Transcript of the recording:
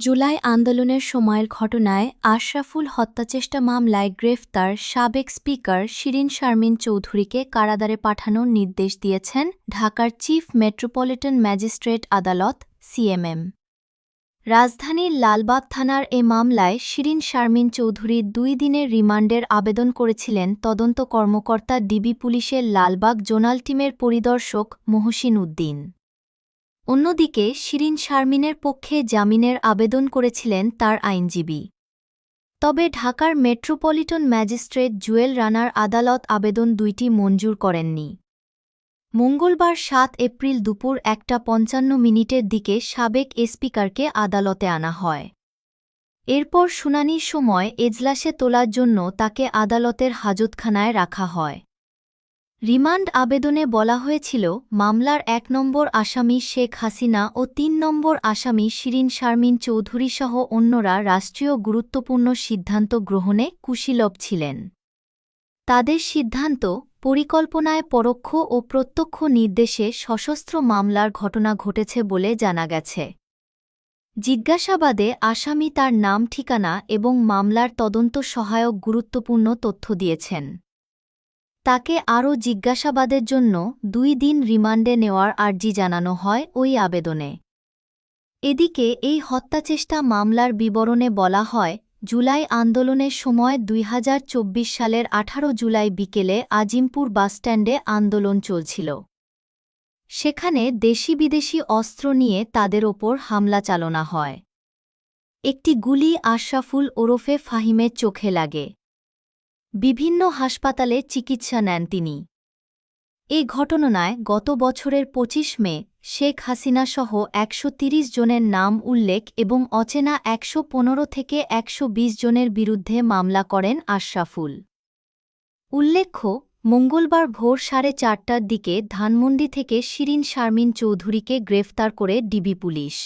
জুলাই আন্দোলনের সময়ের ঘটনায় আশরাফুল হত্যাচেষ্টা মামলায় গ্রেফতার সাবেক স্পিকার শিরিন শারমিন চৌধুরীকে কারাগারে পাঠানোর নির্দেশ দিয়েছেন ঢাকার চিফ মেট্রোপলিটন ম্যাজিস্ট্রেট আদালত সিএমএম। রাজধানীর লালবাগ থানার এ মামলায় শিরিন শারমিন চৌধুরী ২ দিনের রিমান্ডের আবেদন করেছিলেন তদন্ত কর্মকর্তা ডিবি পুলিশের লালবাগ জোনাল টিমের পরিদর্শক মহসিন উদ্দিন। অন্যদিকে শিরিন শারমিনের পক্ষে জামিনের আবেদন করেছিলেন তার আইনজীবী। তবে ঢাকার মেট্রোপলিটন ম্যাজিস্ট্রেট জুয়েল রানার আদালত আবেদন দুইটি মঞ্জুর করেননি। মঙ্গলবার ৭ এপ্রিল দুপুর ১:৫৫ দিকে সাবেক স্পিকারকে আদালতে আনা হয়। এরপর শুনানির সময় এজলাসে তোলার জন্য তাকে আদালতের হাজতখানায় রাখা হয়। রিমান্ড আবেদনে বলা হয়েছিল, মামলার ১ নম্বর আসামি শেখ হাসিনা ও ৩ নম্বর আসামি শিরিন শারমিন চৌধুরীসহ অন্যরা রাষ্ট্রীয় গুরুত্বপূর্ণ সিদ্ধান্ত গ্রহণে কুশীলব ছিলেন। তাদের সিদ্ধান্ত, পরিকল্পনায় পরোক্ষ ও প্রত্যক্ষ নির্দেশে সশস্ত্র মামলার ঘটনা ঘটেছে বলে জানা গেছে। জিজ্ঞাসাবাদে আসামি তার নাম, ঠিকানা এবং মামলার তদন্ত সহায়ক গুরুত্বপূর্ণ তথ্য দিয়েছেন। তাকে আরও জিজ্ঞাসাবাদের জন্য ২ দিন রিমান্ডে নেওয়ার আর্জি জানানো হয় ওই আবেদনে। এদিকে এই হত্যাচেষ্টা মামলার বিবরণে বলা হয়, জুলাই আন্দোলনের সময় ২০২৪ সালের ১৮ জুলাই বিকেলে আজিমপুর বাসস্ট্যান্ডে আন্দোলন চলছিল। সেখানে দেশি বিদেশি অস্ত্র নিয়ে তাদের ওপর হামলা চালানো হয়। একটি গুলি আশরাফুল ওরফে ফাহিমের চোখে লাগে। বিভিন্ন হাসপাতালে চিকিৎসা নেন তিনি। এ ঘটনায় গত বছরের ২৫ মে শেখ হাসিনাসহ ১৩০ জনের নাম উল্লেখ এবং অচেনা ১১৫ থেকে ১২০ জনের বিরুদ্ধে মামলা করেন আশরাফুল। উল্লেখ্য, মঙ্গলবার ভোর ৪:৩০টার দিকে ধানমন্ডি থেকে শিরিন শারমিন চৌধুরীকে গ্রেফতার করে ডিবি পুলিশ।